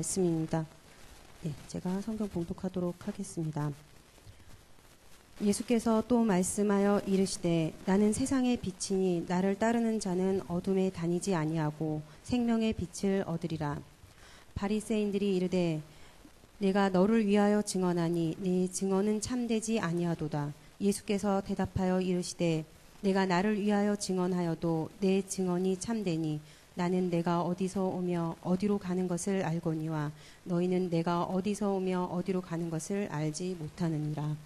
말씀입니다. 네, 제가 성경 봉독하도록 하겠습니다. 예수께서 또 말씀하여 이르시되 나는 세상의 빛이니 나를 따르는 자는 어둠에 다니지 아니하고 생명의 빛을 얻으리라. 바리새인들이 이르되 내가 너를 위하여 증언하니 네 증언은 참되지 아니하도다. 예수께서 대답하여 이르시되 내가 나를 위하여 증언하여도 내 증언이 참되니 나는 내가 어디서 오며 어디로 가는 것을 알거니와 너희는 내가 어디서 오며 어디로 가는 것을 알지 못하느니라.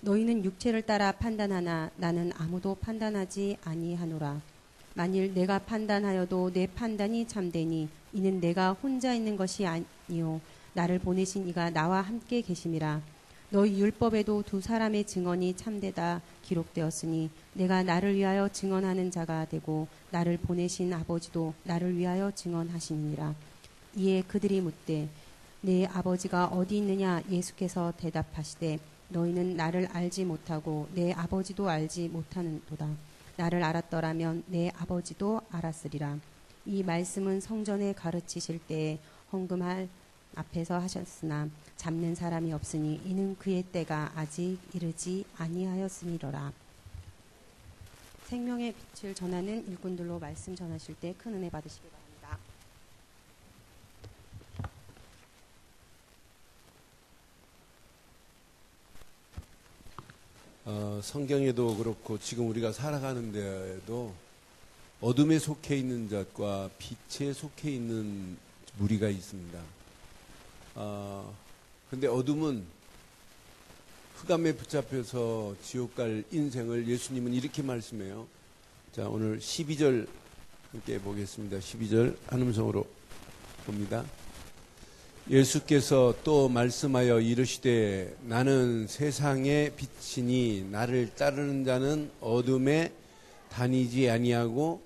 너희는 육체를 따라 판단하나 나는 아무도 판단하지 아니하노라. 만일 내가 판단하여도 내 판단이 참되니 이는 내가 혼자 있는 것이 아니요 나를 보내신 이가 나와 함께 계심이라. 너희 율법에도 두 사람의 증언이 참되다 기록되었으니 내가 나를 위하여 증언하는 자가 되고 나를 보내신 아버지도 나를 위하여 증언하시니라. 이에 그들이 묻되 내 아버지가 어디 있느냐? 예수께서 대답하시되 너희는 나를 알지 못하고 내 아버지도 알지 못하는도다. 나를 알았더라면 내 아버지도 알았으리라. 이 말씀은 성전에 가르치실 때에 헌금할 앞에서 하셨으나 잡는 사람이 없으니 이는 그의 때가 아직 이르지 아니하였음이로라. 생명의 빛을 전하는 일꾼들로 말씀 전하실 때 큰 은혜 받으시기 바랍니다. 성경에도 그렇고 지금 우리가 살아가는 데에도 어둠에 속해 있는 자과 빛에 속해 있는 무리가 있습니다. 근데 어둠은 흑암에 붙잡혀서 지옥 갈 인생을 예수님은 이렇게 말씀해요. 자, 오늘 12절 함께 보겠습니다. 12절 한 음성으로 봅니다. 예수께서 또 말씀하여 이르시되 나는 세상의 빛이니 나를 따르는 자는 어둠에 다니지 아니하고.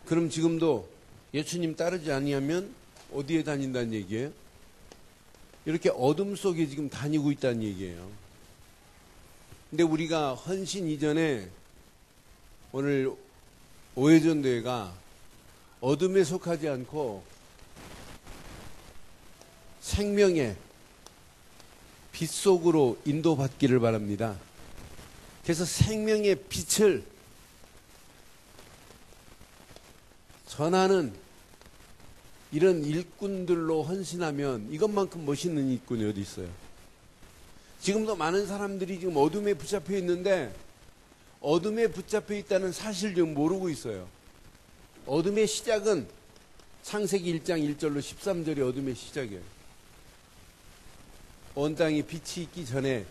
그럼 지금도 예수님 따르지 아니하면 어디에 다닌다는 얘기예요? 이렇게 어둠 속에 지금 다니고 있다는 얘기예요. 근데 우리가 헌신 이전에 오늘 오해전대회가 어둠에 속하지 않고 생명의 빛 속으로 인도받기를 바랍니다. 그래서 생명의 빛을 전하는 이런 일꾼들로 헌신하면 이것만큼 멋있는 일꾼이 어디 있어요? 지금도 많은 사람들이 지금 어둠에 붙잡혀 있는데 어둠에 붙잡혀 있다는 사실을 지금 모르고 있어요. 어둠의 시작은 창세기 1장 1절로 13절이 어둠의 시작이에요. 온 땅에 빛이 있기 전에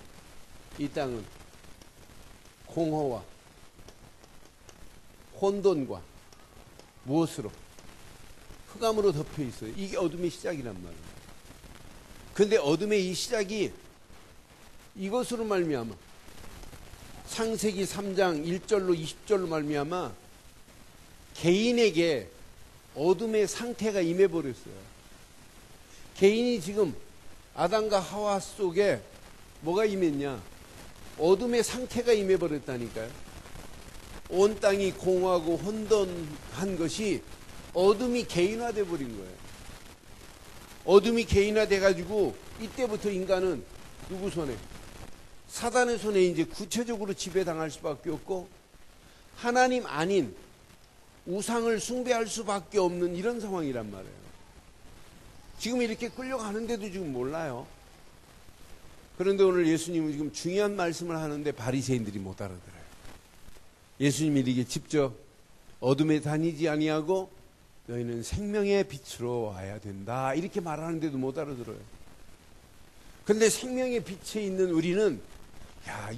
이 땅은 공허와 혼돈과 무엇으로? 흑암으로 덮여 있어요. 이게 어둠의 시작이란 말이에요. 그런데 어둠의 이 시작이 이것으로 말미암아 창세기 3장 1절로 20절로 말미암아 개인에게 어둠의 상태가 임해버렸어요. 개인이 지금 아담과 하와 속에 뭐가 임했냐? 어둠의 상태가 임해버렸다니까요. 온 땅이 공허하고 혼돈한 것이 어둠이 개인화돼 버린 거예요. 어둠이 개인화돼 가지고 이때부터 인간은 누구 손에? 사단의 손에 이제 구체적으로 지배당할 수밖에 없고 하나님 아닌 우상을 숭배할 수밖에 없는 이런 상황이란 말이에요. 지금 이렇게 끌려가는데도 지금 몰라요. 그런데 오늘 예수님은 지금 중요한 말씀을 하는데 바리새인들이 못 알아들어요. 예수님이 이렇게 직접 어둠에 다니지 아니하고 너희는 생명의 빛으로 와야 된다 이렇게 말하는데도 못 알아들어요. 그런데 생명의 빛에 있는 우리는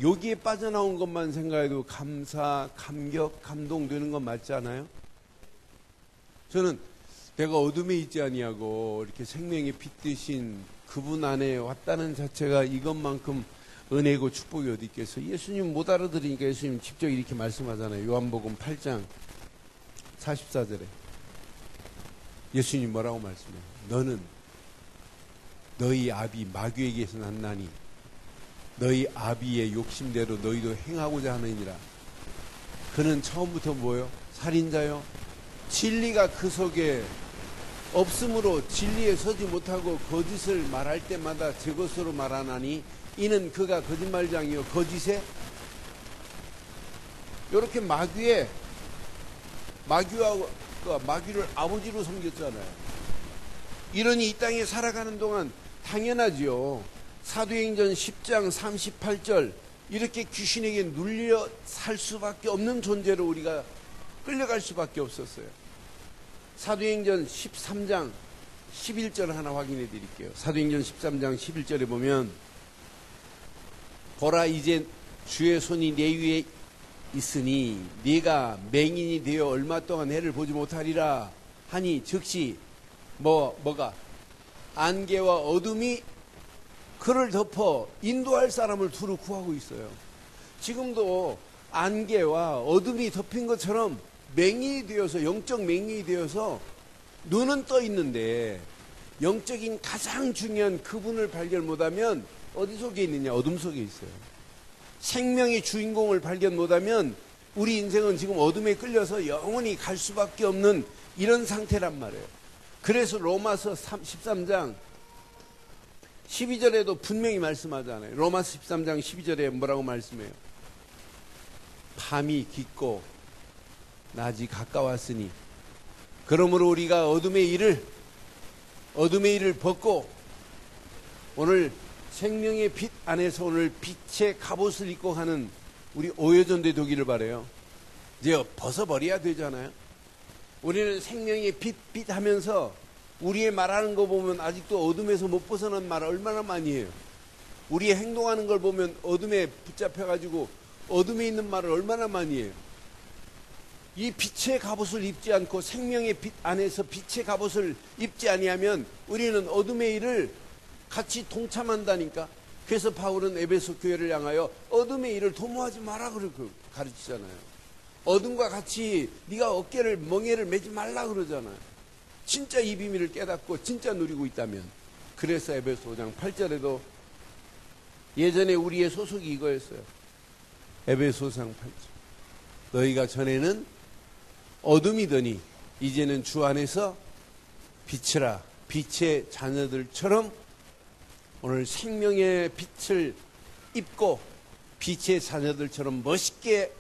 여기에 빠져나온 것만 생각해도 감사, 감격, 감동되는 건 맞지 않아요? 저는 내가 어둠에 있지 아니하고 이렇게 생명의 빛 대신 그분 안에 왔다는 자체가 이것만큼 은혜고 축복이 어디 있겠어요? 예수님 못 알아들으니까 예수님 직접 이렇게 말씀하잖아요. 요한복음 8장 44절에 예수님 뭐라고 말씀해요? 너는 너희 아비 마귀에게서 났나니 너희 아비의 욕심대로 너희도 행하고자 하느니라. 그는 처음부터 뭐요? 살인자요? 진리가 그 속에 없으므로 진리에 서지 못하고 거짓을 말할 때마다 제 것으로 말하나니 이는 그가 거짓말장이요 거짓에 이렇게 마귀를 아버지로 섬겼잖아요. 이러니 이 땅에 살아가는 동안 당연하지요. 사도행전 10장 38절 이렇게 귀신에게 눌려 살 수밖에 없는 존재로 우리가 끌려갈 수밖에 없었어요. 사도행전 13장 11절 하나 확인해 드릴게요. 사도행전 13장 11절에 보면 보라 이제 주의 손이 내 위에 있으니 네가 맹인이 되어 얼마 동안 해를 보지 못하리라 하니 즉시 뭐가 안개와 어둠이 그를 덮어 인도할 사람을 두루 구하고 있어요. 지금도 안개와 어둠이 덮인 것처럼 맹인이 되어서 영적 맹인이 되어서 눈은 떠 있는데 영적인 가장 중요한 그분을 발견 못하면 어디 속에 있느냐? 어둠 속에 있어요. 생명의 주인공을 발견 못하면 우리 인생은 지금 어둠에 끌려서 영원히 갈 수밖에 없는 이런 상태란 말이에요. 그래서 로마서 13장 12절에도 분명히 말씀하잖아요. 로마서 13장 12절에 뭐라고 말씀해요? 밤이 깊고 낮이 가까웠으니 그러므로 우리가 어둠의 일을 벗고 오늘 생명의 빛 안에서 오늘 빛의 갑옷을 입고 가는 우리 오여전대 되기를 바라요. 이제 벗어버려야 되잖아요. 우리는 생명의 빛 하면서 우리의 말하는 거 보면 아직도 어둠에서 못 벗어난 말 얼마나 많이 해요. 우리의 행동하는 걸 보면 어둠에 붙잡혀가지고 어둠에 있는 말을 얼마나 많이 해요. 이 빛의 갑옷을 입지 않고 생명의 빛 안에서 빛의 갑옷을 입지 아니하면 우리는 어둠의 일을 같이 동참한다니까. 그래서 바울은 에베소 교회를 향하여 어둠의 일을 도모하지 마라 그러고 가르치잖아요. 어둠과 같이 네가 어깨를 멍에를 매지 말라 그러잖아요. 진짜 이 비밀을 깨닫고 진짜 누리고 있다면. 그래서 에베소 5장 8절에도 예전에 우리의 소속이 이거였어요. 에베소 5장 8절 너희가 전에는 어둠이더니 이제는 주 안에서 빛이라. 빛의 자녀들처럼 오늘 생명의 빛을 입고 빛의 자녀들처럼 멋있게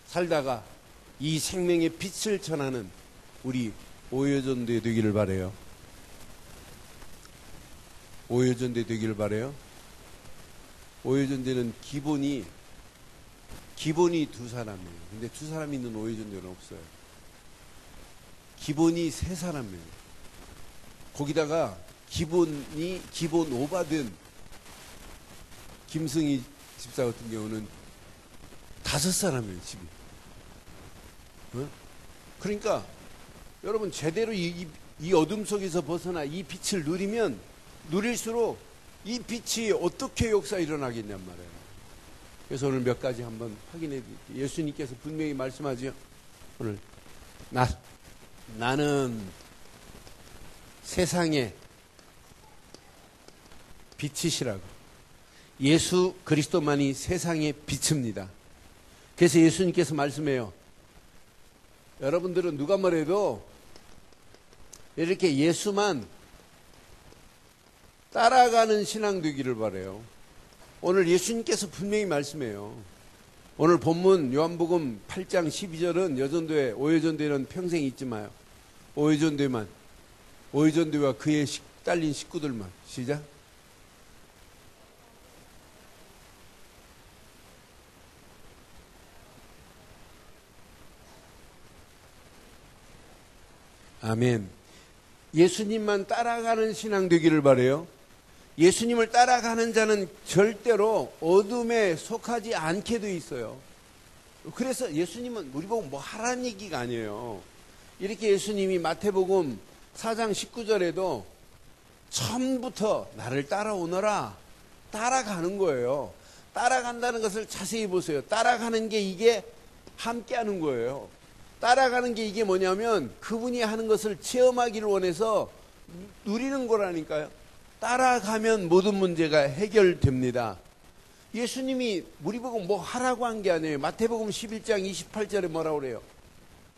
살다가 이 생명의 빛을 전하는 우리 오여전대 되기를 바라요. 오여전대 되기를 바라요. 오여전대는 기본이 두 사람이에요. 근데 두 사람이 있는 오여전대는 없어요. 기본이 세 사람이에요. 거기다가 기본 오바된 김승희 집사 같은 경우는 5사람이에요, 집이. 그러니까 여러분 제대로 이 어둠 속에서 벗어나 이 빛을 누리면 누릴수록 이 빛이 어떻게 역사에 일어나겠냔 말이에요. 그래서 오늘 몇 가지 한번 확인해 드릴게요. 예수님께서 분명히 말씀하죠. 오늘 나는 세상의 빛이시라고. 예수 그리스도만이 세상의 빛입니다. 그래서 예수님께서 말씀해요. 여러분들은 누가 뭐래도 이렇게 예수만 따라가는 신앙 되기를 바라요. 오늘 예수님께서 분명히 말씀해요. 오늘 본문 요한복음 8장 12절은 여전도에 오여전대는 평생 잊지 마요. 오여전대와 그의 딸린 식구들만. 시작. 아멘. 예수님만 따라가는 신앙 되기를 바라요. 예수님을 따라가는 자는 절대로 어둠에 속하지 않게 돼 있어요. 그래서 예수님은 우리 보고 뭐 하라는 얘기가 아니에요. 이렇게 예수님이 마태복음 4장 19절에도 처음부터 나를 따라오너라 따라가는 거예요. 따라간다는 것을 자세히 보세요. 따라가는 게 이게 함께하는 거예요. 따라가는 게 이게 뭐냐면 그분이 하는 것을 체험하기를 원해서 누리는 거라니까요. 따라가면 모든 문제가 해결됩니다. 예수님이 우리 보고 뭐 하라고 한 게 아니에요. 마태복음 11장 28절에 뭐라고 그래요?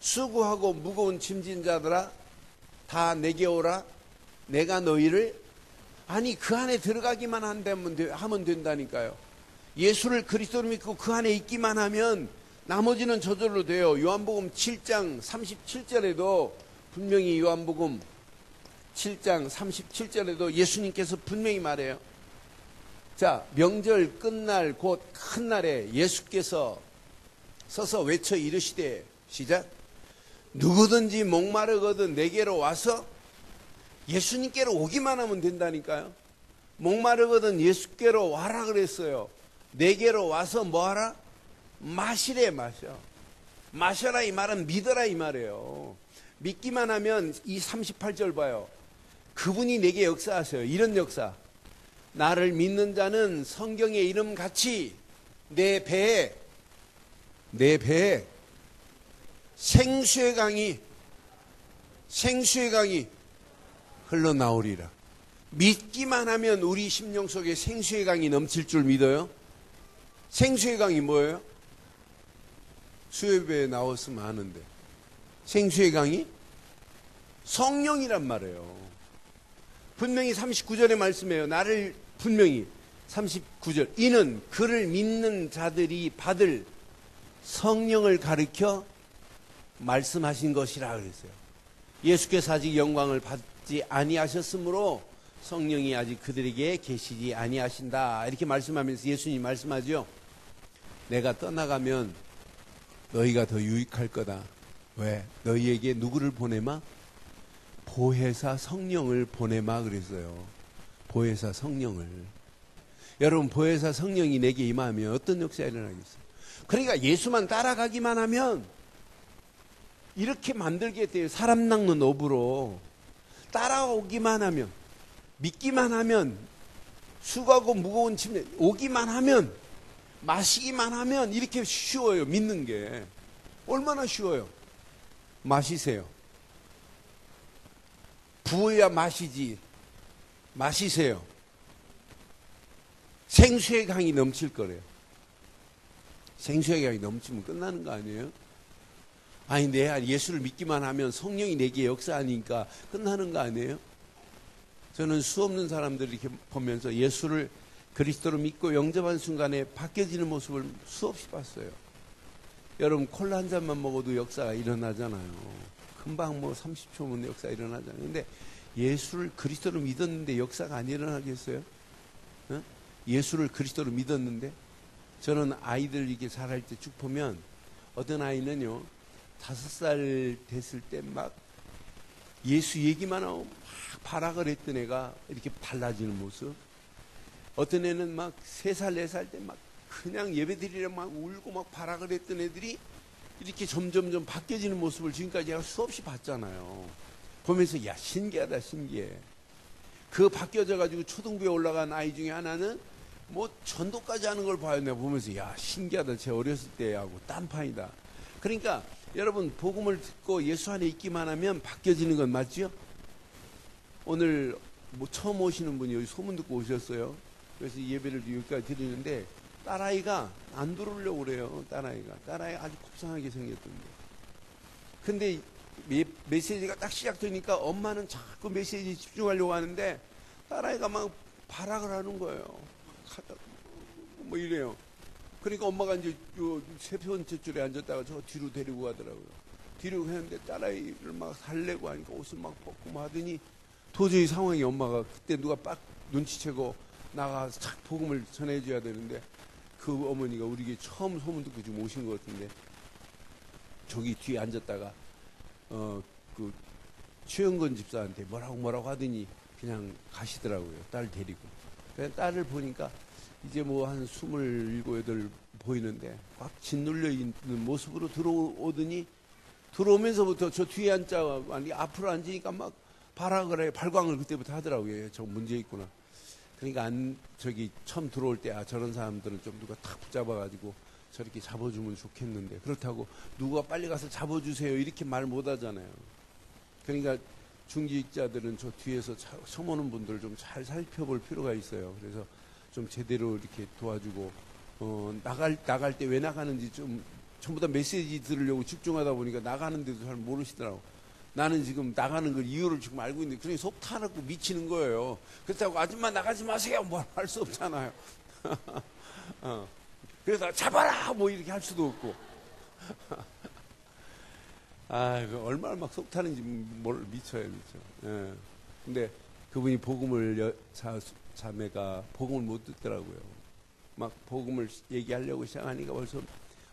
수고하고 무거운 짐진 자들아 다 내게 오라. 내가 너희를 아니 그 안에 들어가기만 하면 된다니까요. 예수를 그리스도로 믿고 그 안에 있기만 하면 나머지는 저절로 돼요. 요한복음 7장 37절에도 분명히 요한복음 7장 37절에도 예수님께서 분명히 말해요. 자, 명절 끝날 곧 큰 날에 예수께서 서서 외쳐 이르시되 시작. 누구든지 목마르거든 내게로 와서 예수님께로 오기만 하면 된다니까요. 목마르거든 예수께로 와라 그랬어요. 내게로 와서 뭐하라? 마시래. 마셔. 마셔라 이 말은 믿어라 이 말이에요. 믿기만 하면 이 38절 봐요. 그분이 내게 역사하세요. 이런 역사. 나를 믿는 자는 성경의 이름 같이 내 배에 생수의 강이 흘러나오리라. 믿기만 하면 우리 심령 속에 생수의 강이 넘칠 줄 믿어요? 생수의 강이 뭐예요? 수요예배에 나왔으면 아는데 생수의 강이 성령이란 말이에요. 분명히 39절의 말씀이에요. 나를 분명히 39절 이는 그를 믿는 자들이 받을 성령을 가리켜 말씀하신 것이라 그랬어요. 예수께서 아직 영광을 받지 아니하셨으므로 성령이 아직 그들에게 계시지 아니하신다 이렇게 말씀하면서 예수님이 말씀하죠. 내가 떠나가면 너희가 더 유익할 거다. 왜? 너희에게 누구를 보내마? 보혜사 성령을 보내마 그랬어요. 보혜사 성령을. 여러분 보혜사 성령이 내게 임하면 어떤 역사가 일어나겠어요? 그러니까 예수만 따라가기만 하면 이렇게 만들겠대요. 사람 낚는 업으로 따라오기만 하면 믿기만 하면 수고하고 무거운 짐 오기만 하면 마시기만 하면 이렇게 쉬워요. 믿는 게 얼마나 쉬워요. 마시세요. 부어야 마시지. 마시세요. 생수의 강이 넘칠 거래요. 생수의 강이 넘치면 끝나는 거 아니에요? 아니 내 예수를 믿기만 하면 성령이 내게 역사하니까 끝나는 거 아니에요? 저는 수없는 사람들을 이렇게 보면서 예수를 그리스도로 믿고 영접한 순간에 바뀌어지는 모습을 수없이 봤어요. 여러분 콜라 한 잔만 먹어도 역사가 일어나잖아요. 금방 뭐 30초면 역사가 일어나잖아요. 근데 예수를 그리스도로 믿었는데 역사가 안 일어나겠어요? 어? 예수를 그리스도로 믿었는데 저는 아이들 이게 자랄 때 쭉 보면 어떤 아이는요 5살 됐을 때 막 예수 얘기만 하고 막 발악을 했던 애가 이렇게 달라지는 모습. 어떤 애는 막 3살, 4살 때 막 그냥 예배드리려 막 울고 막 발악을 했던 애들이 이렇게 점점점 바뀌어지는 모습을 지금까지 제가 수없이 봤잖아요. 보면서 야 신기하다 신기해. 그 바뀌어져 가지고 초등부에 올라간 아이 중에 하나는 뭐 전도까지 하는 걸 봐요. 내가 보면서 야 신기하다. 제 어렸을 때하고 딴판이다. 그러니까 여러분 복음을 듣고 예수 안에 있기만 하면 바뀌어지는 건 맞죠? 오늘 뭐 처음 오시는 분이 여기 소문 듣고 오셨어요. 그래서 예배를 여기까지 드리는데 딸아이가 안 들어오려고 그래요. 딸아이가 아주 곱상하게 생겼던데. 근데 메시지가 딱 시작되니까 엄마는 자꾸 메시지에 집중하려고 하는데 딸아이가 막 발악을 하는 거예요. 뭐 이래요. 그러니까 엄마가 이제 세 번째 줄에 앉았다가 저 뒤로 데리고 가더라고요. 뒤로 했는데 딸아이를 막 달래고 하니까 옷을 막 벗고 막 하더니 도저히 상황이 엄마가 그때 누가 빡 눈치채고 나가서 착 복음을 전해줘야 되는데 그 어머니가 우리에게 처음 소문 듣고 지금 오신 것 같은데 저기 뒤에 앉았다가 그 최영건 집사한테 뭐라고 하더니 그냥 가시더라고요. 딸 데리고. 그래서 딸을 보니까 이제 뭐 한 27, 8 보이는데 꽉 짓눌려 있는 모습으로 들어오더니 들어오면서부터 저 뒤에 앉자 아니 앞으로 앉으니까 막 발악을 해 발광을 그때부터 하더라고요. 저 문제 있구나. 그러니까 저기 처음 들어올 때 저런 사람들은 좀 누가 탁 붙잡아가지고 저렇게 잡아주면 좋겠는데 그렇다고 누가 빨리 가서 잡아주세요 이렇게 말 못하잖아요. 그러니까 중직자들은 저 뒤에서 처음 오는 분들 좀 잘 살펴볼 필요가 있어요. 그래서 좀 제대로 이렇게 도와주고 나갈 때 왜 나가는지 좀 전부 다 메시지 들으려고 집중하다 보니까 나가는데도 잘 모르시더라고. 나는 지금 나가는 걸 이유를 지금 알고 있는데 그러니 속 타놓고 미치는 거예요. 그렇다고 아줌마 나가지 마세요 뭐 할 수 없잖아요. 그래서 잡아라 뭐 이렇게 할 수도 없고. 얼마나 막 속 타는지 미쳐요. 예. 근데 그분이 복음을 자매가 복음을 못 듣더라고요. 막 복음을 얘기하려고 시작하니까 벌써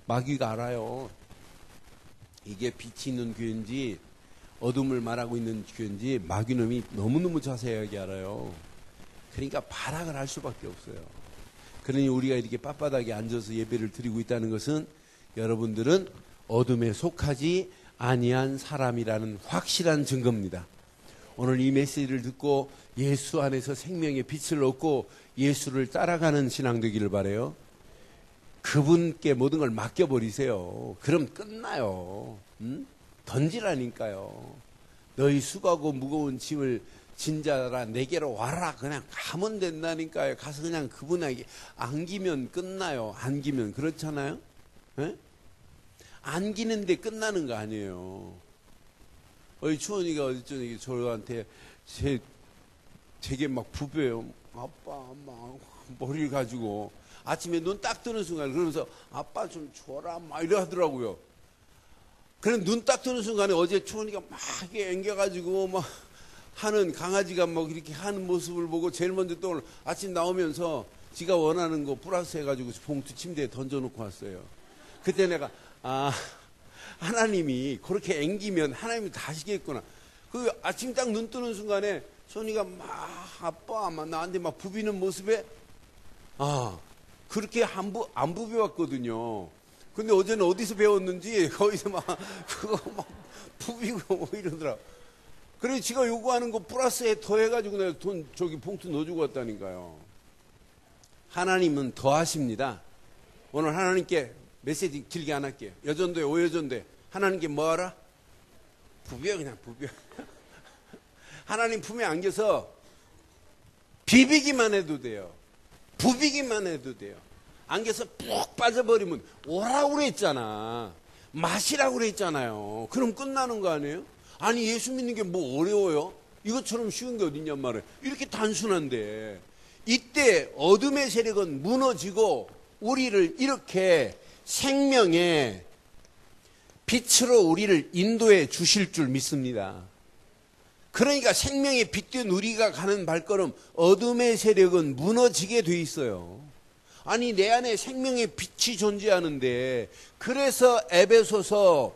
마귀가 알아요. 이게 빛이 있는 교회인지 어둠을 말하고 있는 교회인지 마귀놈이 너무너무 자세하게 알아요. 그러니까 발악을 할 수밖에 없어요. 그러니 우리가 이렇게 빳빳하게 앉아서 예배를 드리고 있다는 것은 여러분들은 어둠에 속하지 아니한 사람이라는 확실한 증거입니다. 오늘 이 메시지를 듣고 예수 안에서 생명의 빛을 얻고 예수를 따라가는 신앙 되기를 바라요. 그분께 모든 걸 맡겨버리세요. 그럼 끝나요. 던지라니까요. 너희 수고하고 무거운 짐을 진 자라 내게로 와라. 그냥 가면 된다니까요. 가서 그냥 그분에게 안기면 끝나요. 안기면. 그렇잖아요. 에? 안기는데 끝나는 거 아니에요. 추원이가 어디 저한테 되게 막 부벼요. 아빠 막 머리를 가지고 아침에 눈 딱 뜨는 순간 그러면서 아빠 좀 줘라 막 이래 하더라고요. 그럼 눈 딱 뜨는 순간에 어제 추원이가 막 이렇게 앵겨가지고 막 하는 강아지가 막 이렇게 하는 모습을 보고 제일 먼저 또 아침 나오면서 지가 원하는 거 플러스 해가지고 봉투 침대에 던져놓고 왔어요. 그때 내가 하나님이 그렇게 앵기면 하나님이 다 하시겠구나. 그 아침 딱 눈 뜨는 순간에 손이가 막 아빠 막 나한테 막 부비는 모습에 그렇게 안 부벼왔거든요. 근데 어제는 어디서 배웠는지 거기서 막 그거 막 부비고 뭐 이러더라. 그래 지가 요구하는 거 플러스에 더해가지고 내가 돈 저기 봉투 넣어주고 왔다니까요. 하나님은 더 하십니다. 오늘 하나님께 메시지 길게 안 할게요. 여전도에 오여전도에 하나님께 뭐 하라? 부벼 그냥 부벼. 하나님 품에 안겨서 비비기만 해도 돼요. 부비기만 해도 돼요. 안겨서 푹 빠져버리면 오라고 그랬잖아. 마시라고 그랬잖아요. 그럼 끝나는 거 아니에요? 아니 예수 믿는 게 뭐 어려워요? 이것처럼 쉬운 게 어딨냔 말이에요. 이렇게 단순한데 이때 어둠의 세력은 무너지고 우리를 이렇게 생명의 빛으로 우리를 인도해 주실 줄 믿습니다. 그러니까 생명의 빛된 우리가 가는 발걸음 어둠의 세력은 무너지게 돼 있어요. 아니 내 안에 생명의 빛이 존재하는데 그래서 에베소서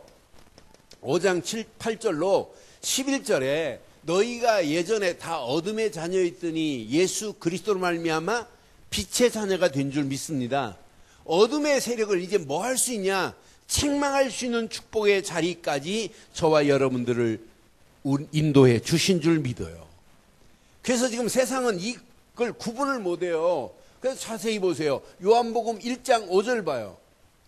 5장 7, 8절로 11절에 너희가 예전에 다 어둠의 자녀였더니 예수 그리스도로 말미암아 빛의 자녀가 된 줄 믿습니다. 어둠의 세력을 이제 뭐 할 수 있냐? 책망할 수 있는 축복의 자리까지 저와 여러분들을 인도해 주신 줄 믿어요. 그래서 지금 세상은 이걸 구분을 못해요. 그래서 자세히 보세요. 요한복음 1장 5절 봐요.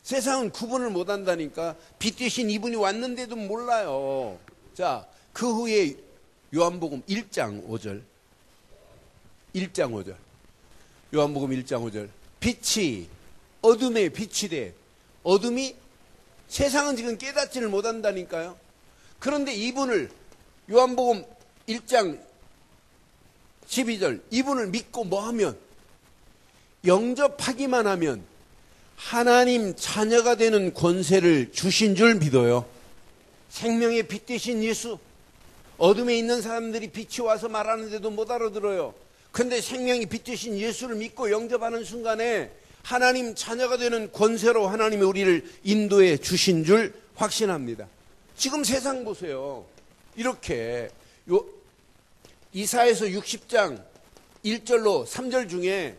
세상은 구분을 못한다니까. 빛 대신 이분이 왔는데도 몰라요. 자, 그 후에 요한복음 1장 5절. 1장 5절. 요한복음 1장 5절. 빛이 어둠에 빛이 돼. 어둠이 세상은 지금 깨닫지를 못한다니까요. 그런데 이분을 요한복음 1장 12절 이분을 믿고 뭐 하면 영접하기만 하면 하나님 자녀가 되는 권세를 주신 줄 믿어요. 생명의 빛 되신 예수. 어둠에 있는 사람들이 빛이 와서 말하는데도 못 알아들어요. 근데 생명이 빛 되신 예수를 믿고 영접하는 순간에 하나님 자녀가 되는 권세로 하나님이 우리를 인도해 주신 줄 확신합니다. 지금 세상 보세요. 이렇게 이사야서 60장 1절로 3절 중에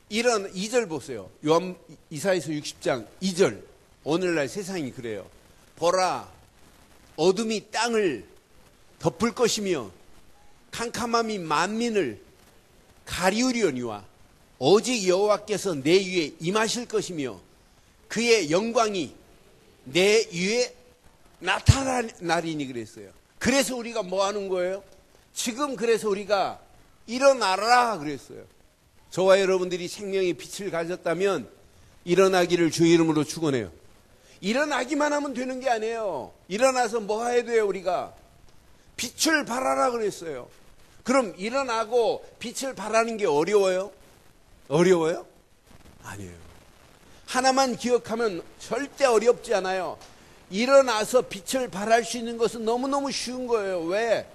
이런 2절 보세요. 이사야서 60장 2절. 오늘날 세상이 그래요. 보라 어둠이 땅을 덮을 것이며 캄캄함이 만민을 가리우려니와 오직 여호와께서 내 위에 임하실 것이며 그의 영광이 내 위에 나타나리니 그랬어요. 그래서 우리가 뭐 하는 거예요? 지금 그래서 우리가 일어나라 그랬어요. 저와 여러분들이 생명의 빛을 가졌다면 일어나기를 주의 이름으로 축원해요. 일어나기만 하면 되는 게 아니에요. 일어나서 뭐 해야 돼요 우리가? 빛을 발하라 그랬어요. 그럼 일어나고 빛을 발하는 게 어려워요? 어려워요? 아니에요. 하나만 기억하면 절대 어렵지 않아요. 일어나서 빛을 발할 수 있는 것은 너무너무 쉬운 거예요. 왜?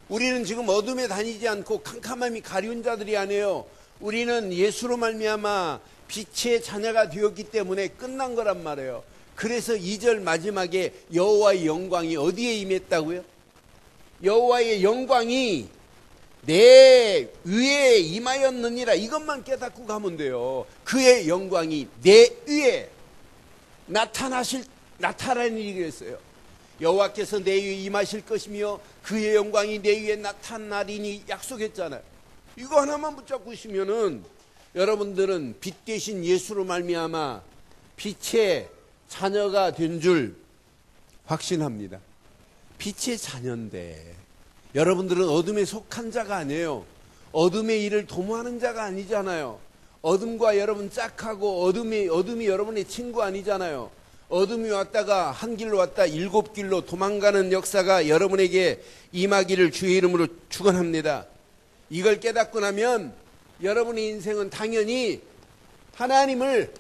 우리는 지금 어둠에 다니지 않고 캄캄함이 가리운 자들이 아니에요. 우리는 예수로 말미암아 빛의 자녀가 되었기 때문에 끝난 거란 말이에요. 그래서 2절 마지막에 여호와의 영광이 어디에 임했다고요? 여호와의 영광이 내 위에 임하였느니라. 이것만 깨닫고 가면 돼요. 그의 영광이 내 위에 나타나는 일이 그랬어요. 여호와께서 내 위에 임하실 것이며 그의 영광이 내 위에 나타나리니 약속했잖아요. 이거 하나만 붙잡고 있으면은 여러분들은 빛 대신 예수로 말미암아 빛의 자녀가 된 줄 확신합니다. 빛의 자녀인데 여러분들은 어둠에 속한 자가 아니에요. 어둠의 일을 도모하는 자가 아니잖아요. 어둠과 여러분 짝하고 어둠이 여러분의 친구 아니잖아요. 어둠이 왔다가 한 길로 왔다 7길로 도망가는 역사가 여러분에게 임하기를 주의 이름으로 축원합니다. 이걸 깨닫고 나면 여러분의 인생은 당연히 하나님을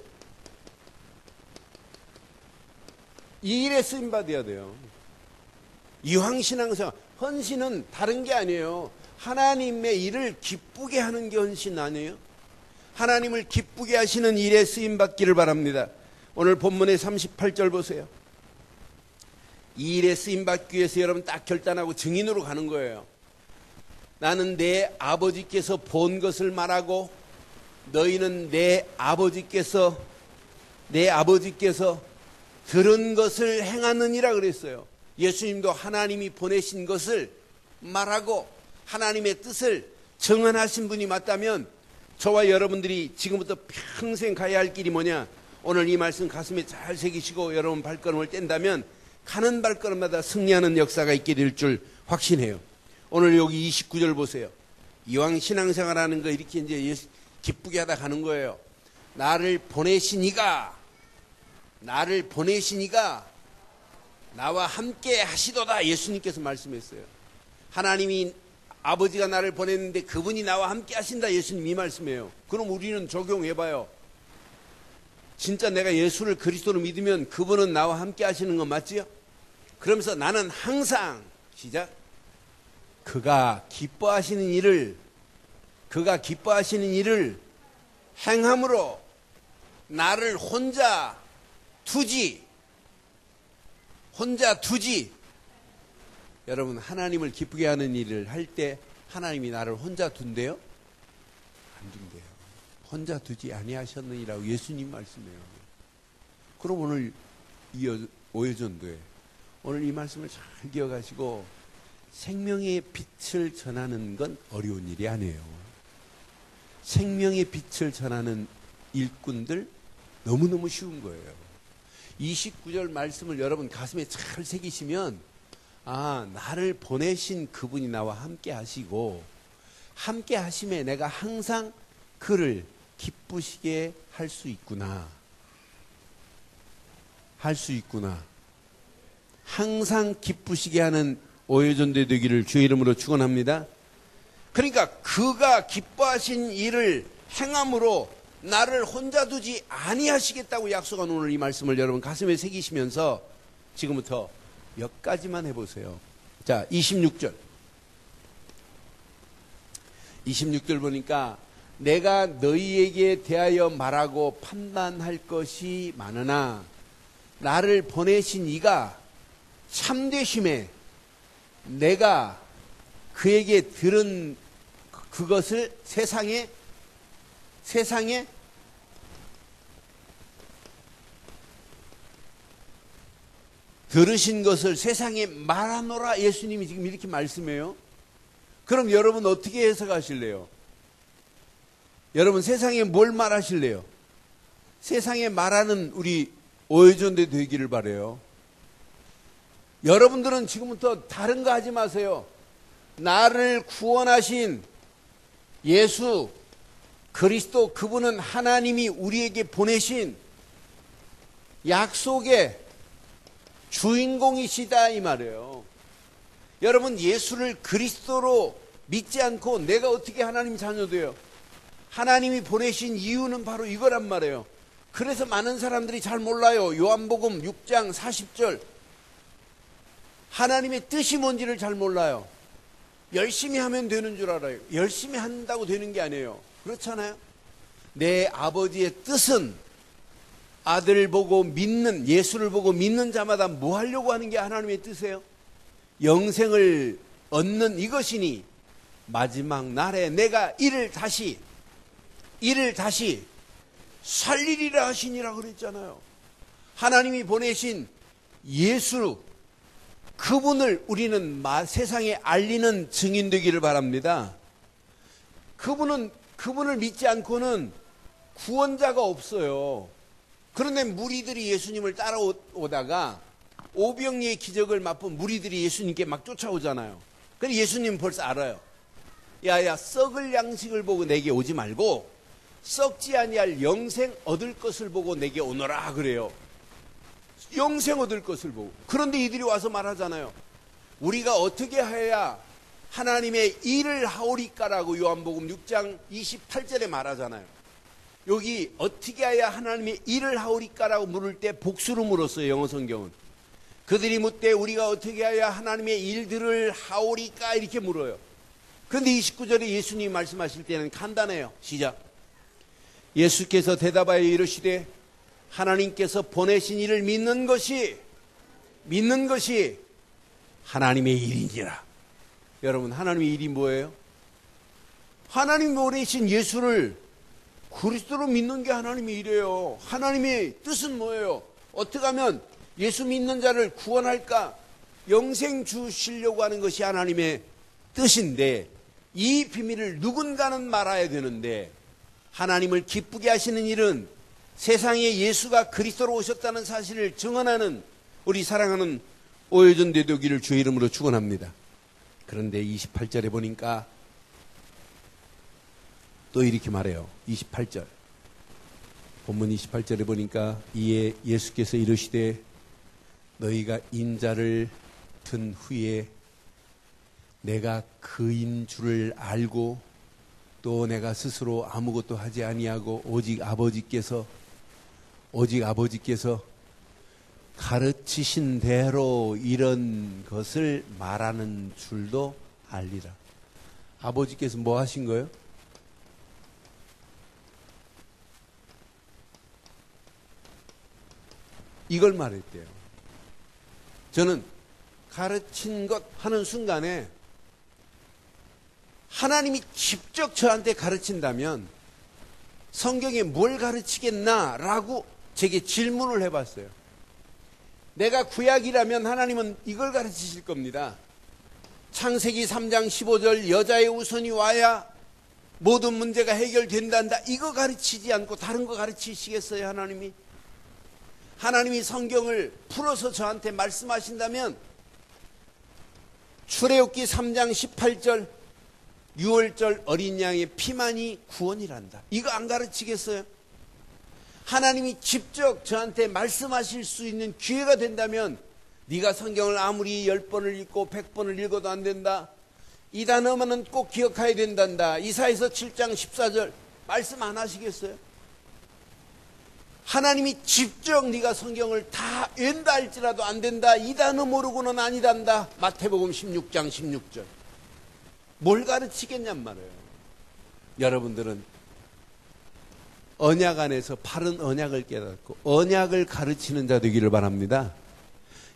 이 일에 쓰임받아야 돼요. 이황신앙생활, 헌신은 다른 게 아니에요. 하나님의 일을 기쁘게 하는 게 헌신 아니에요? 하나님을 기쁘게 하시는 일에 쓰임받기를 바랍니다. 오늘 본문의 38절 보세요. 이 일에 쓰임받기 위해서 여러분 딱 결단하고 증인으로 가는 거예요. 나는 내 아버지께서 본 것을 말하고 너희는 내 아버지께서 들은 것을 행하느니라 그랬어요. 예수님도 하나님이 보내신 것을 말하고 하나님의 뜻을 증언하신 분이 맞다면 저와 여러분들이 지금부터 평생 가야 할 길이 뭐냐? 오늘 이 말씀 가슴에 잘 새기시고 여러분 발걸음을 뗀다면 가는 발걸음마다 승리하는 역사가 있게 될 줄 확신해요. 오늘 여기 29절 보세요. 이왕 신앙생활하는 거 이렇게 이제 기쁘게 하다 가는 거예요. 나를 보내신 이가 나와 함께 하시도다. 예수님께서 말씀했어요. 하나님이 아버지가 나를 보냈는데 그분이 나와 함께 하신다. 예수님 이 말씀이에요. 그럼 우리는 적용해봐요. 진짜 내가 예수를 그리스도로 믿으면 그분은 나와 함께 하시는 건 맞지요? 그러면서 나는 항상 시작. 그가 기뻐하시는 일을 행함으로 나를 혼자 두지. 여러분 하나님을 기쁘게 하는 일을 할 때 하나님이 나를 혼자 둔대요? 안 둔대요. 혼자 두지 아니하셨느니라고 예수님 말씀해요. 그럼 오늘 이 오해전도에 오늘 이 말씀을 잘 기억하시고 생명의 빛을 전하는 건 어려운 일이 아니에요. 생명의 빛을 전하는 일꾼들 너무너무 쉬운 거예요. 29절 말씀을 여러분 가슴에 잘 새기시면 나를 보내신 그분이 나와 함께 하시고 함께 하심에 내가 항상 그를 기쁘시게 할 수 있구나. 항상 기쁘시게 하는 오해전도 되기를 주의 이름으로 축원합니다. 그러니까 그가 기뻐하신 일을 행함으로 나를 혼자 두지 아니하시겠다고 약속한 오늘 이 말씀을 여러분 가슴에 새기시면서 지금부터 몇 가지만 해보세요. 자, 26절 보니까 내가 너희에게 대하여 말하고 판단할 것이 많으나 나를 보내신 이가 참되심에 내가 그에게 들은 그것을 세상에 들으신 것을 세상에 말하노라. 예수님이 지금 이렇게 말씀해요. 그럼 여러분 어떻게 해석하실래요? 여러분 세상에 뭘 말하실래요? 세상에 말하는 우리 오해전도 되기를 바라요. 여러분들은 지금부터 다른 거 하지 마세요. 나를 구원하신 예수 그리스도, 그분은 하나님이 우리에게 보내신 약속의 주인공이시다 이 말이에요. 여러분, 예수를 그리스도로 믿지 않고 내가 어떻게 하나님 자녀 돼요? 하나님이 보내신 이유는 바로 이거란 말이에요. 그래서 많은 사람들이 잘 몰라요. 요한복음 6장 40절. 하나님의 뜻이 뭔지를 잘 몰라요. 열심히 하면 되는 줄 알아요. 열심히 한다고 되는 게 아니에요. 그렇잖아요. 내 아버지의 뜻은 아들 보고 믿는, 예수를 보고 믿는 자마다 뭐 하려고 하는 게 하나님의 뜻이에요? 영생을 얻는 이것이니 마지막 날에 내가 이를 다시 살리리라 하시니라 그랬잖아요. 하나님이 보내신 예수, 그분을 우리는 세상에 알리는 증인 되기를 바랍니다. 그분을 믿지 않고는 구원자가 없어요. 그런데 무리들이 예수님을 따라오다가 오병이의 기적을 맛본 무리들이 예수님께 막 쫓아오잖아요. 그래서 예수님 벌써 알아요. 야야, 썩을 양식을 보고 내게 오지 말고 썩지 아니할 영생 얻을 것을 보고 내게 오너라 그래요. 영생 얻을 것을 보고. 그런데 이들이 와서 말하잖아요. 우리가 어떻게 해야 하나님의 일을 하오리까라고 요한복음 6장 28절에 말하잖아요. 여기 어떻게 해야 하나님의 일을 하오리까라고 물을 때 복수로 물었어요. 영어 성경은. 그들이 묻되 우리가 어떻게 해야 하나님의 일들을 하오리까 이렇게 물어요. 그런데 29절에 예수님이 말씀하실 때는 간단해요. 시작. 예수께서 대답하여 이르시되 하나님께서 보내신 이를 믿는 것이 하나님의 일이니라. 여러분, 하나님의 일이 뭐예요? 하나님 보내신 예수를 그리스도로 믿는 게 하나님의 일이에요. 하나님의 뜻은 뭐예요? 어떻게 하면 예수 믿는 자를 구원할까? 영생 주시려고 하는 것이 하나님의 뜻인데, 이 비밀을 누군가는 말아야 되는데, 하나님을 기쁘게 하시는 일은 세상에 예수가 그리스도로 오셨다는 사실을 증언하는 우리 사랑하는 오해전 되도기를 주의 이름으로 축원합니다. 그런데 28절에 보니까 또 이렇게 말해요. 28절. 본문 28절에 보니까 이에 예수께서 이르시되 너희가 인자를 든 후에 내가 그인 줄을 알고 또 내가 스스로 아무것도 하지 아니하고 오직 아버지께서 가르치신 대로 이런 것을 말하는 줄도 알리라. 아버지께서 뭐 하신 거예요? 이걸 말했대요. 저는 가르친 것 하는 순간에 하나님이 직접 저한테 가르친다면 성경에 뭘 가르치겠나라고 제게 질문을 해봤어요. 내가 구약이라면 하나님은 이걸 가르치실 겁니다. 창세기 3장 15절 여자의 우선이 와야 모든 문제가 해결된단다. 이거 가르치지 않고 다른 거 가르치시겠어요, 하나님이? 하나님이 성경을 풀어서 저한테 말씀하신다면 출애굽기 3장 18절 6월절 어린 양의 피만이 구원이란다. 이거 안 가르치겠어요? 하나님이 직접 저한테 말씀하실 수 있는 기회가 된다면 네가 성경을 아무리 10번을 읽고 100번을 읽어도 안 된다. 이 단어만은 꼭 기억해야 된단다. 이사야서 7장 14절 말씀 안 하시겠어요? 하나님이 직접 네가 성경을 다 외운다 할지라도 안 된다. 이 단어 모르고는 아니단다. 마태복음 16장 16절. 뭘 가르치겠냔 말이에요. 여러분들은 언약 안에서 바른 언약을 깨닫고 언약을 가르치는 자 되기를 바랍니다.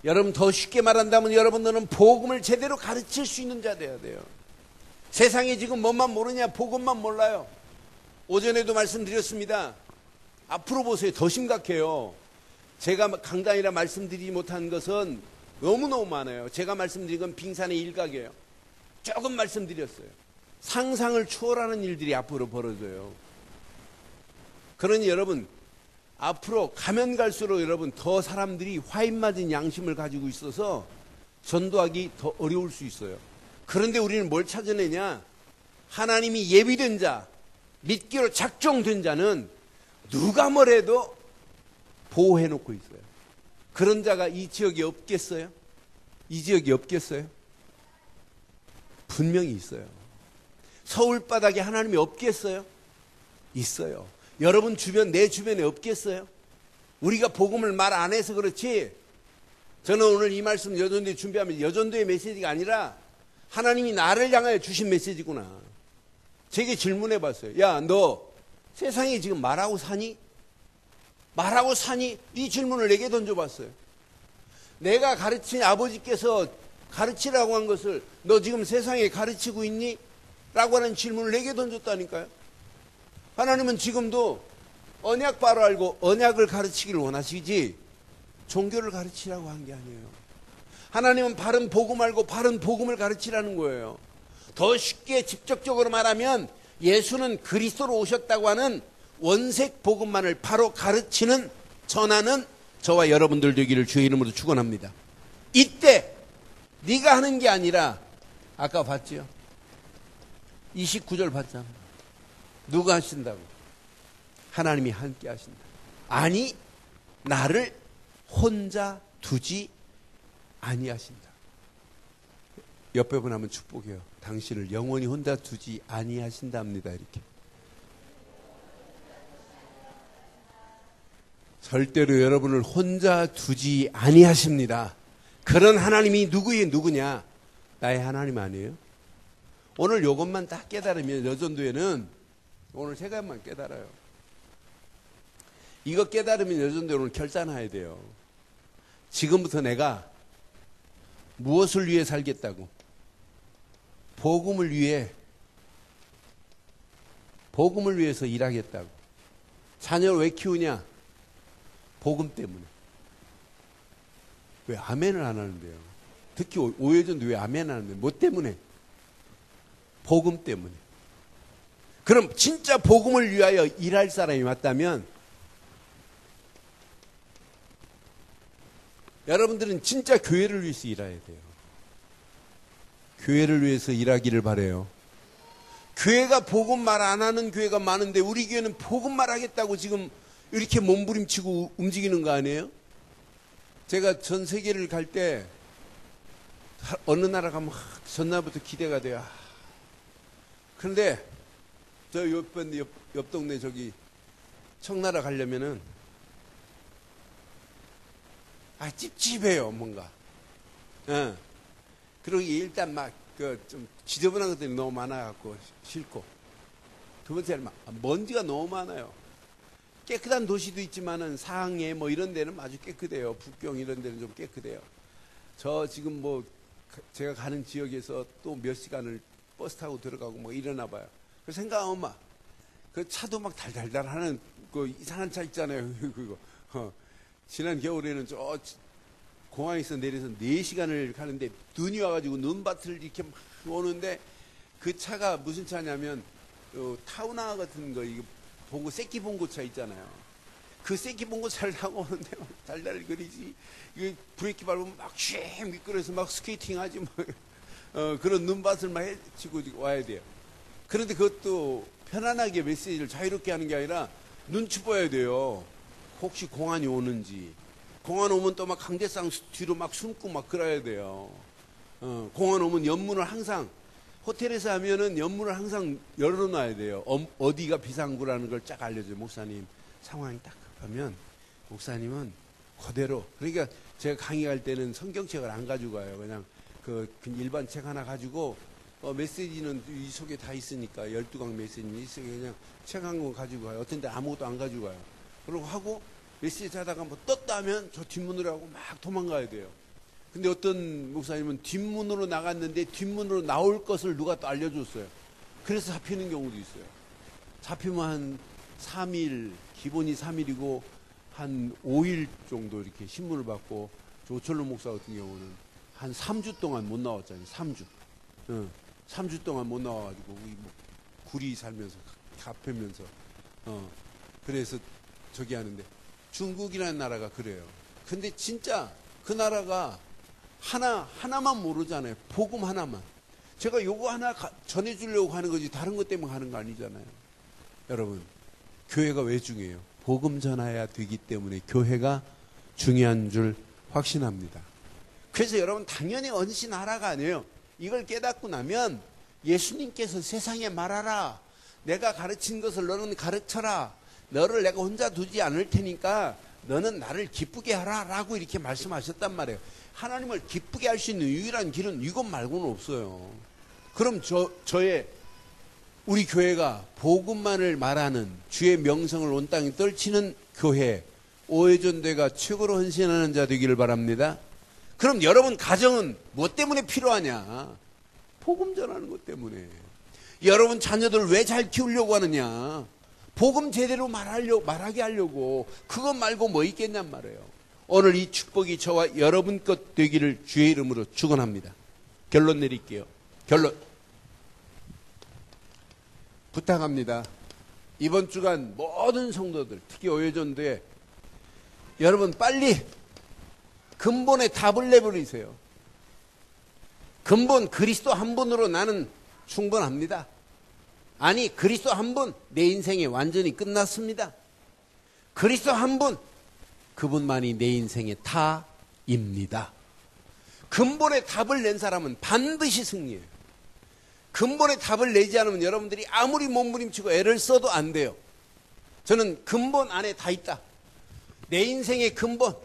여러분, 더 쉽게 말한다면 여러분들은 복음을 제대로 가르칠 수 있는 자 되어야 돼요. 세상에 지금 뭐만 모르냐? 복음만 몰라요. 오전에도 말씀드렸습니다. 앞으로 보세요. 더 심각해요. 제가 강단이라 말씀드리지 못한 것은 너무너무 많아요. 제가 말씀드린 건 빙산의 일각이에요. 조금 말씀드렸어요. 상상을 초월하는 일들이 앞으로 벌어져요. 그러니 여러분, 앞으로 가면 갈수록 여러분 더 사람들이 화인 맞은 양심을 가지고 있어서 전도하기 더 어려울 수 있어요. 그런데 우리는 뭘 찾아내냐? 하나님이 예비된 자, 믿기로 작정된 자는 누가 뭐래도 보호해놓고 있어요. 그런 자가 이 지역에 없겠어요? 이 지역에 없겠어요? 분명히 있어요. 서울바닥에 하나님이 없겠어요? 있어요. 여러분 주변, 내 주변에 없겠어요? 우리가 복음을 말 안 해서 그렇지, 저는 오늘 이 말씀 여전도에 준비하면 여전도의 메시지가 아니라 하나님이 나를 향하여 주신 메시지구나. 제게 질문해 봤어요. 야, 너 세상에 지금 말하고 사니? 말하고 사니? 이 질문을 내게 던져봤어요. 내가 가르친 아버지께서 가르치라고 한 것을 너 지금 세상에 가르치고 있니? 라고 하는 질문을 내게 던졌다니까요. 하나님은 지금도 언약 바로 알고 언약을 가르치기를 원하시지 종교를 가르치라고 한 게 아니에요. 하나님은 바른 복음 알고 바른 복음을 가르치라는 거예요. 더 쉽게 직접적으로 말하면 예수는 그리스도로 오셨다고 하는 원색 복음만을 바로 가르치는, 전하는 저와 여러분들 되기를 주의 이름으로 축원합니다. 이때 네가 하는 게 아니라, 아까 봤지요? 29절 봤잖아. 누가 하신다고? 하나님이 함께 하신다. 아니, 나를 혼자 두지 아니하신다. 옆에 분 하면 축복해요. 당신을 영원히 혼자 두지 아니하신답니다. 이렇게. 절대로 여러분을 혼자 두지 아니하십니다. 그런 하나님이 누구냐? 나의 하나님 아니에요? 오늘 요것만 딱 깨달으면 여전도에는 오늘 세 가지만 깨달아요. 이거 깨달으면 여전도에 오늘 결단해야 돼요. 지금부터 내가 무엇을 위해 살겠다고? 복음을 위해서 일하겠다고. 자녀를 왜 키우냐? 복음 때문에. 왜 아멘을 안 하는데요? 특히 오해전도 왜 아멘 안 하는데? 뭐 때문에? 복음 때문에. 그럼 진짜 복음을 위하여 일할 사람이 맞다면 여러분들은 진짜 교회를 위해서 일해야 돼요. 교회를 위해서 일하기를 바라요. 교회가 복음 말 안 하는 교회가 많은데 우리 교회는 복음 말 하겠다고 지금 이렇게 몸부림치고 움직이는 거 아니에요? 제가 전 세계를 갈 때 어느 나라 가면 전날부터 기대가 돼요. 그런데 저 옆 동네 저기 청나라 가려면은 찝찝해요, 뭔가. 예. 그리고 일단 막 좀 지저분한 것들이 너무 많아갖고 싫고, 두 번째는 막 먼지가 너무 많아요. 깨끗한 도시도 있지만은 상해 뭐 이런 데는 아주 깨끗해요. 북경 이런 데는 좀 깨끗해요. 저 지금 뭐 제가 가는 지역에서 또 몇 시간을 버스 타고 들어가고 뭐 이러나 봐요. 그 생각하면 막 그 차도 막 달달달 하는 그 이상한 차 있잖아요. 그거. 지난 겨울에는 저 공항에서 내려서 4시간을 가는데 눈이 와가지고 눈밭을 이렇게 막 오는데 그 차가 무슨 차냐면 타우나 같은 거 이거 봉고 새끼 봉고차 있잖아요. 그 새끼 봉고차를 타고 오는데 막 달달거리지. 이거 브레이크 밟으면 막 쉥 미끄러져서 막 스케이팅하지 막 그런 눈밭을 막 헤치고 와야 돼요. 그런데 그것도 편안하게 메시지를 자유롭게 하는 게 아니라 눈치 봐야 돼요. 혹시 공안이 오는지. 공안 오면 또 막 강대상 뒤로 막 숨고 막 그래야 돼요. 공안 오면 연문을 항상, 호텔에서 하면은 연문을 항상 열어놔야 돼요. 어디가 비상구라는 걸 쫙 알려줘요. 목사님 상황이 딱 급하면 목사님은 그대로. 그러니까 제가 강의할 때는 성경책을 안 가지고 가요. 그냥 그 일반 책 하나 가지고 메시지는 이 속에 다 있으니까 12강 메시지는 있으니까 그냥 책 한 권 가지고 가요. 어떤 데 아무것도 안 가지고 가요. 그러고 하고 메시지 하다가 뭐 떴다 하면 저 뒷문으로 하고 막 도망가야 돼요. 근데 어떤 목사님은 뒷문으로 나갔는데 뒷문으로 나올 것을 누가 또 알려줬어요. 그래서 잡히는 경우도 있어요. 잡히면 한 3일, 기본이 3일이고 한 5일 정도 이렇게 신문을 받고, 조철로 목사 같은 경우는 한 3주 동안 못 나왔잖아요. 3주. 3주 동안 못 나와가지고 뭐 구리 살면서 갚으면서 그래서 저기 하는데, 중국이라는 나라가 그래요. 근데 진짜 그 나라가 하나만 모르잖아요. 복음 하나만. 제가 요거 하나 전해주려고 하는 거지 다른 것 때문에 하는 거 아니잖아요. 여러분, 교회가 왜 중요해요? 복음 전해야 되기 때문에 교회가 중요한 줄 확신합니다. 그래서 여러분 당연히 언신하라가 아니에요. 이걸 깨닫고 나면 예수님께서 세상에 말하라. 내가 가르친 것을 너는 가르쳐라. 너를 내가 혼자 두지 않을 테니까 너는 나를 기쁘게 하라 라고 이렇게 말씀하셨단 말이에요. 하나님을 기쁘게 할 수 있는 유일한 길은 이것 말고는 없어요. 그럼 저의 우리 교회가 복음만을 말하는 주의 명성을 온 땅에 떨치는 교회, 오해전대가 최고로 헌신하는 자 되기를 바랍니다. 그럼 여러분 가정은 무엇 때문에 필요하냐? 복음 전하는 것 때문에. 여러분 자녀들 왜 잘 키우려고 하느냐? 복음 제대로 말하게 하려고. 그것 말고 뭐 있겠냔 말이에요. 오늘 이 축복이 저와 여러분 것 되기를 주의 이름으로 축원합니다. 결론 내릴게요. 결론. 부탁합니다. 이번 주간 모든 성도들, 특히 오해전도에 여러분 빨리 근본의 답을 내버리세요. 근본 그리스도 한 분으로 나는 충분합니다. 아니 그리스도 한 분 내 인생이 완전히 끝났습니다. 그리스도 한 분 그분만이 내 인생의 다입니다. 근본의 답을 낸 사람은 반드시 승리해요. 근본의 답을 내지 않으면 여러분들이 아무리 몸부림치고 애를 써도 안 돼요. 저는 근본 안에 다 있다. 내 인생의 근본,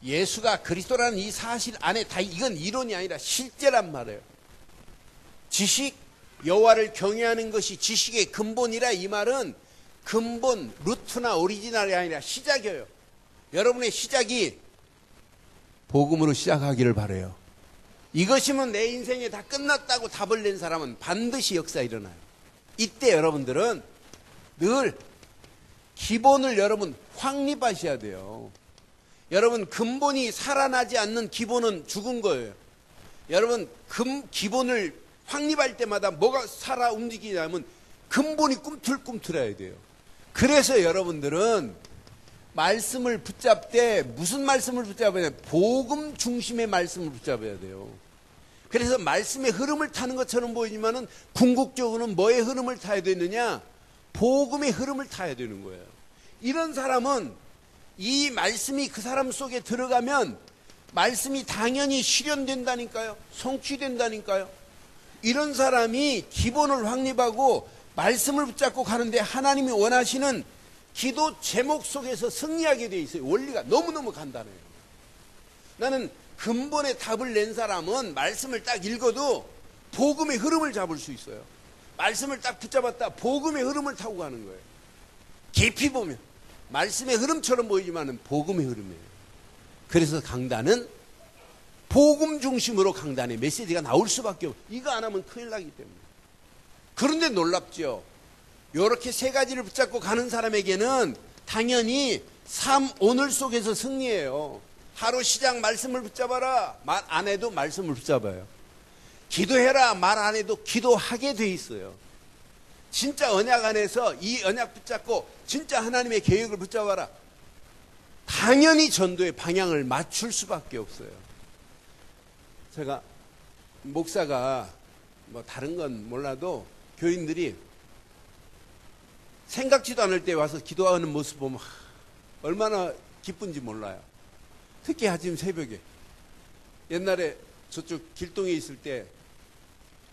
예수가 그리스도라는 이 사실 안에 다, 이건 이론이 아니라 실제란 말이에요. 지식, 여호와를 경외하는 것이 지식의 근본이라 이 말은 근본, 루트나 오리지널이 아니라 시작이에요. 여러분의 시작이 복음으로 시작하기를 바라요. 이것이면 내 인생에 다 끝났다고 답을 낸 사람은 반드시 역사 일어나요. 이때 여러분들은 늘 기본을 여러분 확립하셔야 돼요. 여러분 근본이 살아나지 않는 기본은 죽은 거예요. 여러분 기본을 확립할 때마다 뭐가 살아 움직이냐면 근본이 꿈틀꿈틀해야 돼요. 그래서 여러분들은 말씀을 붙잡되 무슨 말씀을 붙잡아야 돼요? 복음 중심의 말씀을 붙잡아야 돼요. 그래서 말씀의 흐름을 타는 것처럼 보이지만은 궁극적으로는 뭐의 흐름을 타야 되느냐? 복음의 흐름을 타야 되는 거예요. 이런 사람은 이 말씀이 그 사람 속에 들어가면 말씀이 당연히 실현된다니까요. 성취된다니까요. 이런 사람이 기본을 확립하고 말씀을 붙잡고 가는데 하나님이 원하시는 기도 제목 속에서 승리하게 돼 있어요. 원리가 너무너무 간단해요. 나는 근본의 답을 낸 사람은 말씀을 딱 읽어도 복음의 흐름을 잡을 수 있어요. 말씀을 딱 붙잡았다 복음의 흐름을 타고 가는 거예요. 깊이 보면 말씀의 흐름처럼 보이지만 복음의 흐름이에요. 그래서 강단은 복음 중심으로 강단의 메시지가 나올 수밖에 없어요. 이거 안 하면 큰일 나기 때문에. 그런데 놀랍죠. 이렇게 세 가지를 붙잡고 가는 사람에게는 당연히 삶 오늘 속에서 승리해요. 하루 시작 말씀을 붙잡아라. 말 안 해도 말씀을 붙잡아요. 기도해라. 말 안 해도 기도하게 돼 있어요. 진짜 언약 안에서 이 언약 붙잡고 진짜 하나님의 계획을 붙잡아라. 당연히 전도의 방향을 맞출 수밖에 없어요. 제가 목사가 뭐 다른 건 몰라도 교인들이 생각지도 않을 때 와서 기도하는 모습 보면 얼마나 기쁜지 몰라요. 특히 아침 새벽에. 옛날에 저쪽 길동에 있을 때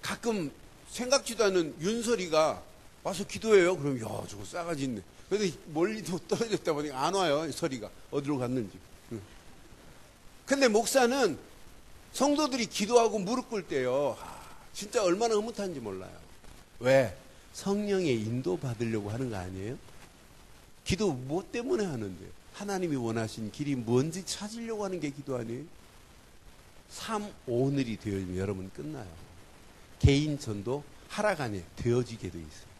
가끔 생각지도 않은 윤설이가 와서 기도해요. 그럼 야 저거 싸가지 있네. 그래도 멀리도 떨어졌다 보니까 안 와요. 설이가 어디로 갔는지. 근데 목사는 성도들이 기도하고 무릎 꿇을 때요. 진짜 얼마나 흐뭇한지 몰라요. 왜? 성령의 인도 받으려고 하는 거 아니에요? 기도 뭐 때문에 하는데? 하나님이 원하신 길이 뭔지 찾으려고 하는 게 기도 아니에요? 삶 오늘이 되어지면 여러분 끝나요. 개인 전도 하락 안에 되어지게 돼 있어요.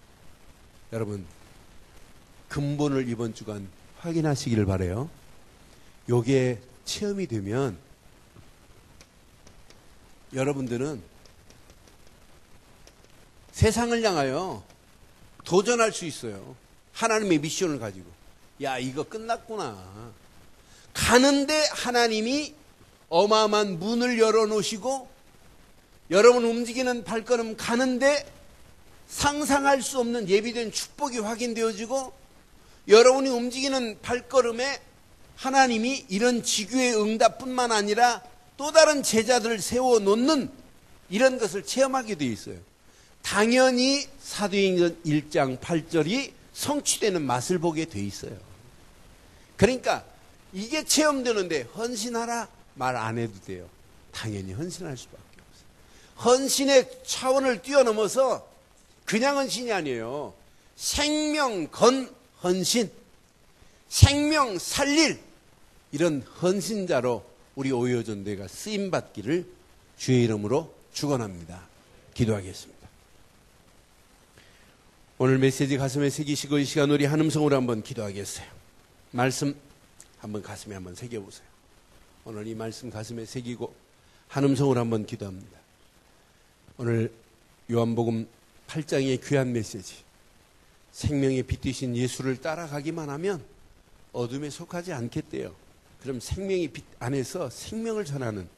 여러분 근본을 이번 주간 확인하시기를 바라요. 요게 체험이 되면 여러분들은 세상을 향하여 도전할 수 있어요. 하나님의 미션을 가지고. 야, 이거 끝났구나. 가는데 하나님이 어마어마한 문을 열어놓으시고 여러분 움직이는 발걸음 가는데 상상할 수 없는 예비된 축복이 확인되어지고 여러분이 움직이는 발걸음에 하나님이 이런 지교의 응답뿐만 아니라 또 다른 제자들을 세워놓는 이런 것을 체험하게 되어 있어요. 당연히 사도행전 1장 8절이 성취되는 맛을 보게 되어 있어요. 그러니까 이게 체험되는데 헌신하라 말 안 해도 돼요. 당연히 헌신할 수밖에 없어요. 헌신의 차원을 뛰어넘어서 그냥 헌신이 아니에요. 생명 건 헌신, 생명 살릴 이런 헌신자로 우리 오요전도회가 쓰임받기를 주의 이름으로 축원합니다. 기도하겠습니다. 오늘 메시지 가슴에 새기시고 이 시간 우리 한음성으로 한번 기도하겠어요. 말씀 한번 가슴에 한번 새겨보세요. 오늘 이 말씀 가슴에 새기고 한음성으로 한번 기도합니다. 오늘 요한복음 8장의 귀한 메시지, 생명의 빛 되신 예수를 따라가기만 하면 어둠에 속하지 않겠대요. 그럼 생명의 빛 안에서 생명을 전하는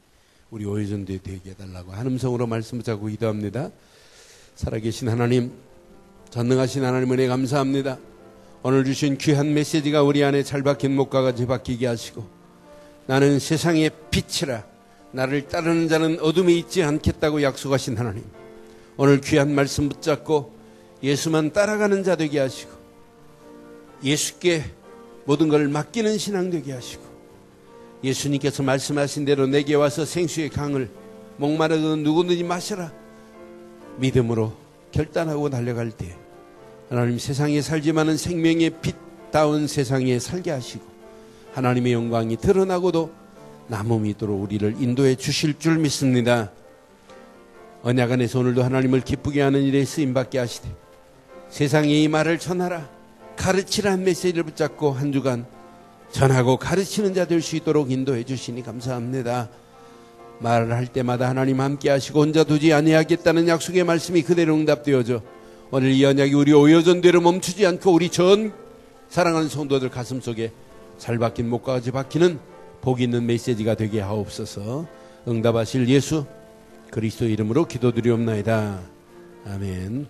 우리 오요전도회 되게 해달라고 한음성으로 말씀 붙잡고 기도합니다. 살아계신 하나님, 전능하신 하나님 은혜 감사합니다. 오늘 주신 귀한 메시지가 우리 안에 잘 박힌 목과 같이 박히게 하시고, 나는 세상의 빛이라 나를 따르는 자는 어둠에 있지 않겠다고 약속하신 하나님, 오늘 귀한 말씀 붙잡고 예수만 따라가는 자 되게 하시고 예수께 모든 걸 맡기는 신앙 되게 하시고, 예수님께서 말씀하신 대로 내게 와서 생수의 강을 목마르든 누구든지 마시라 믿음으로 결단하고 달려갈 때 하나님 세상에 살지만은 생명의 빛다운 세상에 살게 하시고 하나님의 영광이 드러나고도 남음 있도록 우리를 인도해 주실 줄 믿습니다. 언약 안에서 오늘도 하나님을 기쁘게 하는 일에 쓰임받게 하시되 세상에 이 말을 전하라, 가르치라는 메시지를 붙잡고 한 주간 전하고 가르치는 자 될 수 있도록 인도해 주시니 감사합니다. 말을 할 때마다 하나님 함께 하시고 혼자 두지 아니하겠다는 약속의 말씀이 그대로 응답되어져 오늘 이 언약이 우리 오요전도회로 멈추지 않고 우리 전 사랑하는 성도들 가슴속에 잘 박힌 목과 같이 박히는 복 있는 메시지가 되게 하옵소서. 응답하실 예수 그리스도 이름으로 기도드리옵나이다. 아멘.